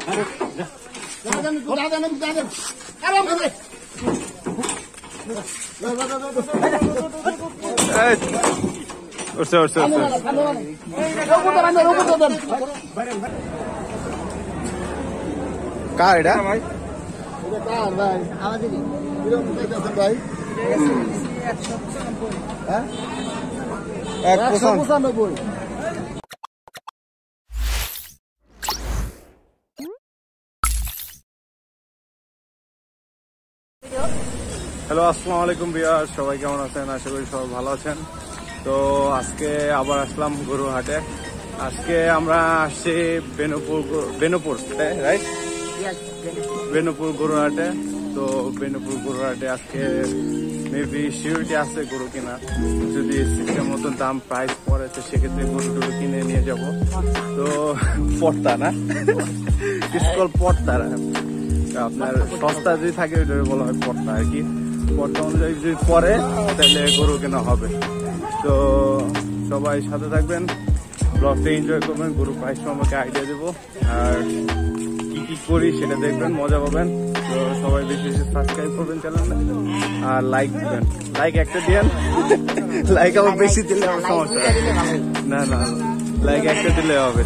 কার এটা ভাই? আমাদেরই ভাই হ্যাঁ 195। হ্যালো, আসসালামু আলাইকুম ভিউয়ার্স, সবাই কেমন আছেন? আশা করি সবাই ভালো আছেন। তো আজকে আবার আসলাম গরুর হাটে। আজকে আমরা আসছি বেনুপুর রাইট, বেনুপুর গরুর হাটে। তো বেনুপুর গরুর হাটে আজকে মেবি সিউরিটি আছে গরু কেনার, যদি সিস্টেম মতন দাম প্রাইস পড়ে তো সেক্ষেত্রে গরু টরু কিনে নিয়ে যাব। তো পড়তা না স্কুল পড়তা আপনার সস্তা যদি থাকে ওইটা বলা হয় পড়তা আর কি। পড়তা অনুযায়ী যদি পরে তাহলে গরু কেনা হবে। তো সবাই সাথে থাকবেন, ব্লগটা এনজয় করবেন, গরু প্রাইস সম্পর্কে আইডিয়া দেবো আর কি কি করি সেটা দেখবেন, মজা পাবেন। তো সবাই বেশি বেশি সাবস্ক্রাইব করবেন চ্যানেলটা আর লাইক দিবেন। লাইক একটা দিয়েন, লাইক আবার বেশি দিলে আমার সমস্যা না, না লাইক একটা দিলে হবে।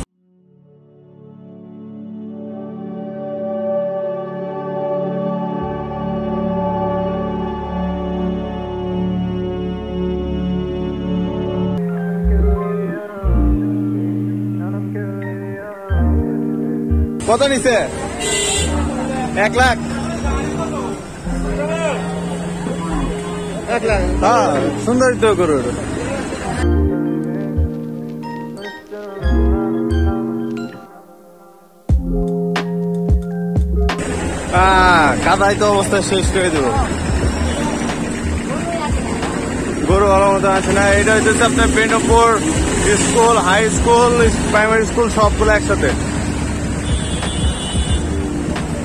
কত নিছে? 1 লাখ। 1 লাখ। হ্যাঁ, সুন্দর তো গরু। কাদাই তো অবস্থা শেষ করে দেব। গরু ভালো মতো আছে না। এটা হচ্ছে আপনার Benupur school, high school, primary school সবগুলো একসাথে।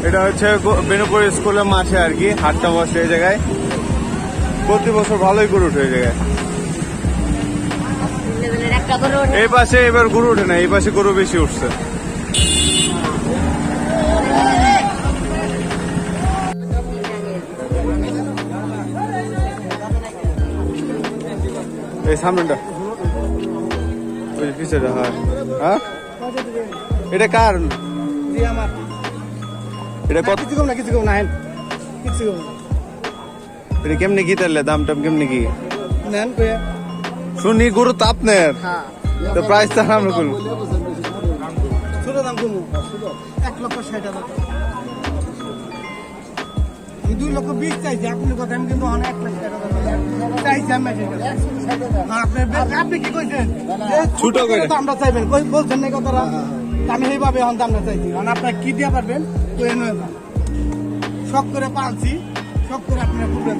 এটা হচ্ছে বেনুপুর স্কুলের মাঠে আর কি, হাটটা বসে এই জায়গায়। প্রতি বছর ভালোই গরু উঠে এই জায়গায়। এই পাশে এবার গরু উঠে না, এই পাশে গরু বেশি উঠছে। এই সামনেটা ওই পিছনে। হ্যাঁ এটা কার? আমার এটা কত? কিছু কম না, কিছু কম না, কিছু কম না। এটা কেমনি কি তাহলে দাম টাম কেমনি কি নেন কইয়া শুনি? গরু তো আপনার, তো প্রাইস তো আমরা করবো। ছোট দাম কমু 1,60,000। আমি 2,20,000 চাইছি, আপনি কথা আমি কিন্তু 1,60,000 চাইছি। আমি আপনি কি কইছেন? ছোট করে দামটা চাইবেন, বলছেন না কথাটা। আমি সেইভাবে এখন দামটা চাইছি। কারণ আপনার কি দিয়া পারবেন কই নয়, শখ করে পালছি, শখ করে আপনারা করবেন।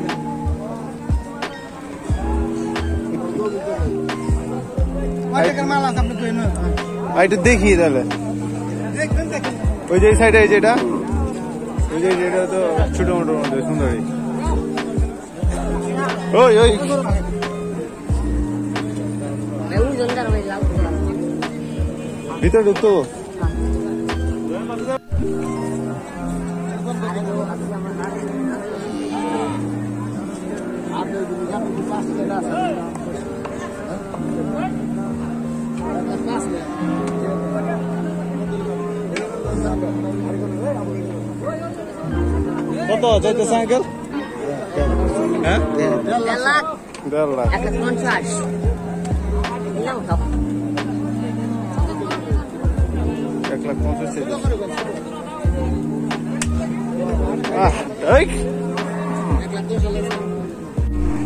মাল আছে আপনি কই নয়, এটা দেখি তাহলে। দেখবেন দেখেন। ওই যে এই সাইডে যেটা, ওই যে যেটা তো ছোট মোটো মধ্যে সুন্দরী। ওই ওই ভিতরে ঢুকতো। কত যাইতে সাইকেল? হ্যাঁ 1 লাখ 1.5 লাখ। 1,50,000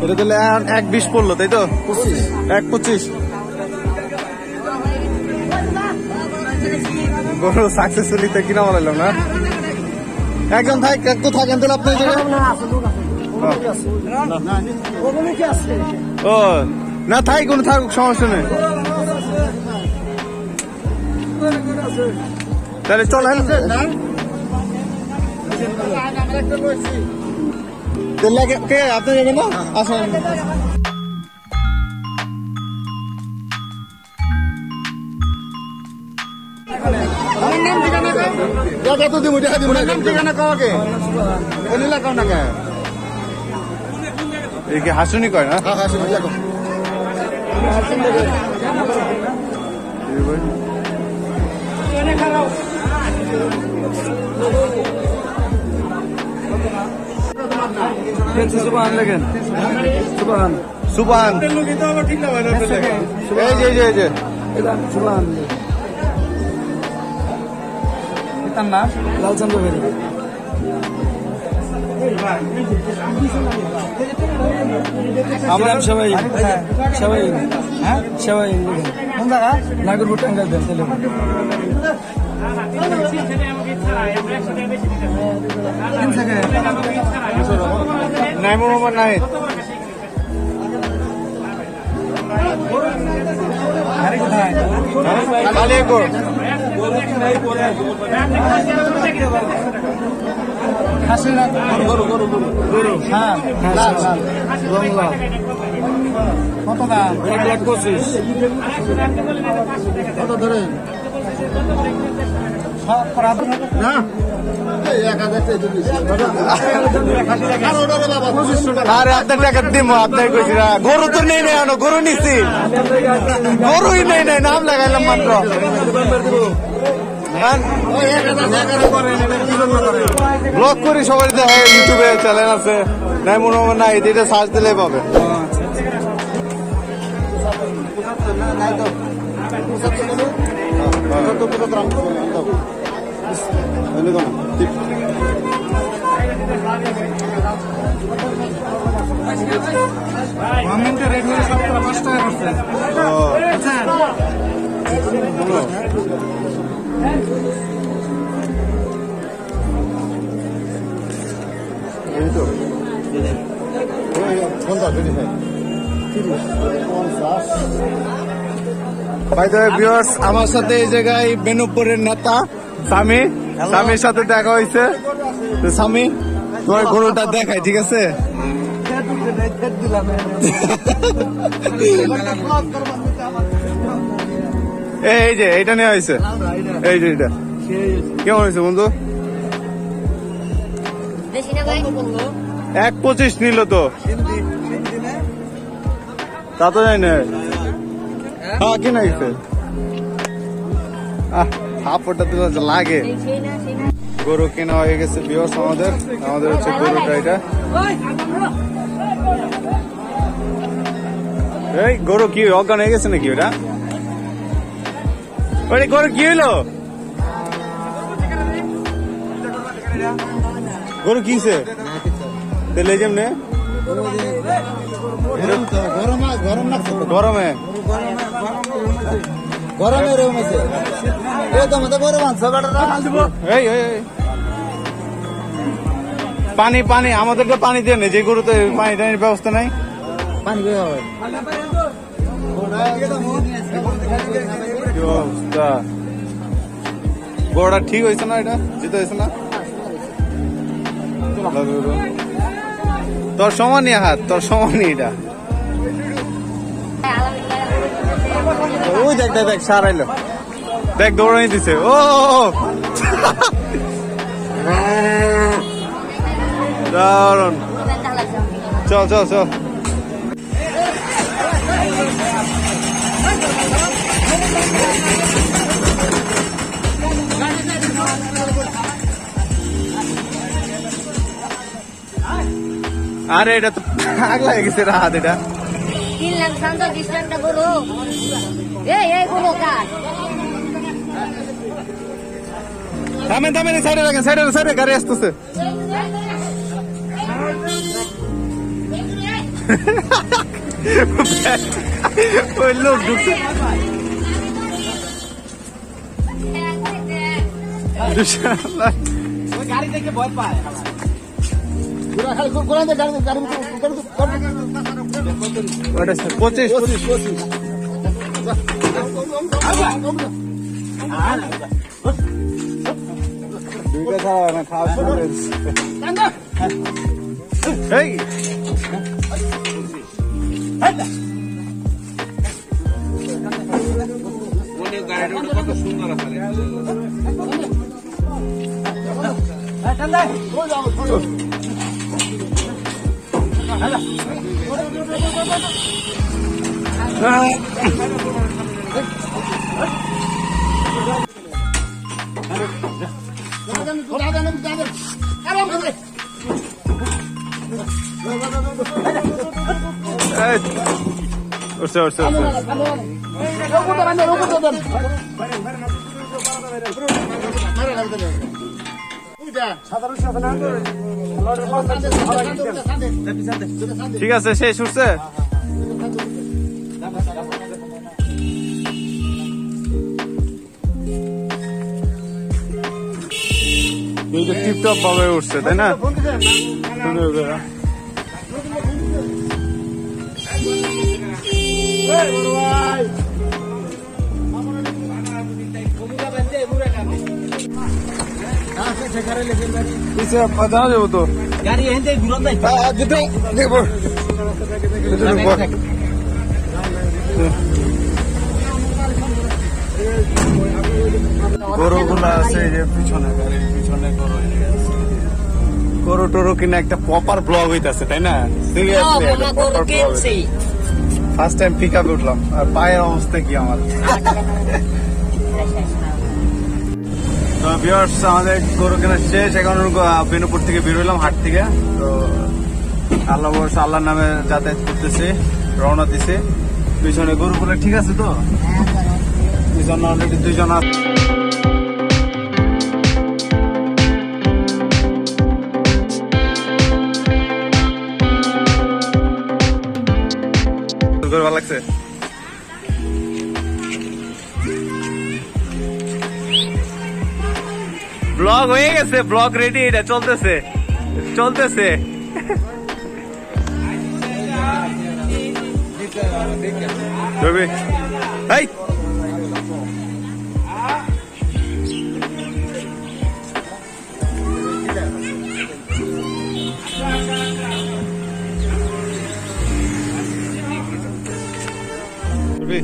এটা তাহলে 1,20 পড়লো তাই তো? 1,25। গরু সাকসেসফুলি তো কিনা বলাইলাম না। একজন থাকেন তাহলে আপনি ও না থাই কোনো থাকুক, সমস্যা নেই। তাহলে চলেন কে আপনি যাবেন না? আসেন এই কি হাসুনি কয় না? সুবহান লেখেন, সুবহান সুবহান, এই যে সুবহান। এটার নাম লালচন্দ্র ভেরি। আমরা সবাই সবাই হ্যাঁ সবাই কোন জায়গা নাগরপুর টাঙ্গাইল দেন তাহলে নাইমুর মোহাম্মদ নাহিদ। কালিয়াকোট। হ্যাঁ কত দাম 1,25,000। কত ধরে আরে আপনার টাকা দিব, আপনার কইছি না। গরু তো নেই নাই, গরু নিচ্ছি, গরুই নেই নাই, নাম লাগাইলাম মাত্র। ব্লগ করি সবাই, ইউটিউবে চ্যানেল আছে নাইমুর মোহাম্মদ নাহিদ, এটা সার্চ দিলেই পাবে। গভর্নমেন্টের রেট হলে 5 টাকা করছে। আমার সাথে এই জায়গায় বেনুপুরের নেতা স্বামী, স্বামীর সাথে দেখা হয়েছে। স্বামী তোমার গরুটা দেখাই, ঠিক আছে? এই যে এইটা নেওয়া হয়েছে, এই যে এটা কেমন হয়েছে বন্ধু? 1,25,000 নিল তো, তা তো জানি না। হ্যাঁ কিনা গেছে, হাফটা তো লাগে। গরু কেনা হয়ে গেছে ভিউয়ার্স, আমাদের হচ্ছে গরুটা এটা। এই গরু কি অজ্ঞান হয়ে গেছে নাকি ওটা? ওই গরু কি হইলো? গরু কিছে তেলে যেমনে গরমে পানি পানি আমাদেরকে পানি দেন, যে গরুতে পানি টানির ব্যবস্থা নাই। পানি গরুটা ঠিক হয়েছে না? এটা জিতে হয়েছে না? তোর সমানই হাত, তোর সমানই এটা। ওই দেখ দেখ দেখ সারাইলো, দেখ দৌড়াই দিছে। ও দারুন, চল চল চল। আরে এটা তো আগ লাগে গেছে হাত, এটা কিনলাম 20 টাকা গরু। এই গরু কার? থামেন থামেন, সাইডে রাখেন, সাইডে সাইডে, গাড়ি আসতেছে। ওই লোক ঢুকছে। গাড়ি দেখে ভয় পায়। 25 দুইটা খাওয়া না, খাওয়া এই কত সুন্দর আছে। উঠছে উঠছে উঠছে। ঠিক আছে, শেষ উঠছে। টিপটপ ভাবে উঠছে, তাই না? যাবো তো গাড়ি এখান ঘুরন যাই গরুগুলা আছে যে পিছনে, গাড়ির পিছনে গরু টরু কিনা একটা প্রপার ব্লগ হইতাছে, তাই না? সিরিয়াসলি ফার্স্ট টাইম পিক আপে উঠলাম, আর পায়ের অবস্থা কি আমার। তো ভিউয়ার্স, আমাদের গরু কেনা শেষ। এখন বেনুপুর থেকে বের হইলাম, হাট থেকে। তো আল্লাহ আল্লাহর নামে যাতায়াত করতেছি, রওনা দিছে। পিছনে গরুগুলো ঠিক আছে তো? পিছনে অলরেডি 2 জন আছে। ভালো লাগছে। ব্লগ হয়ে গেছে, ব্লগ রেডি, এটা চলতেছে চলতেছে। রবি এই রবি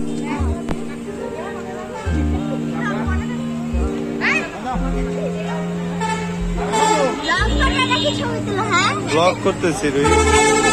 ব্লগ করতেছি রবি।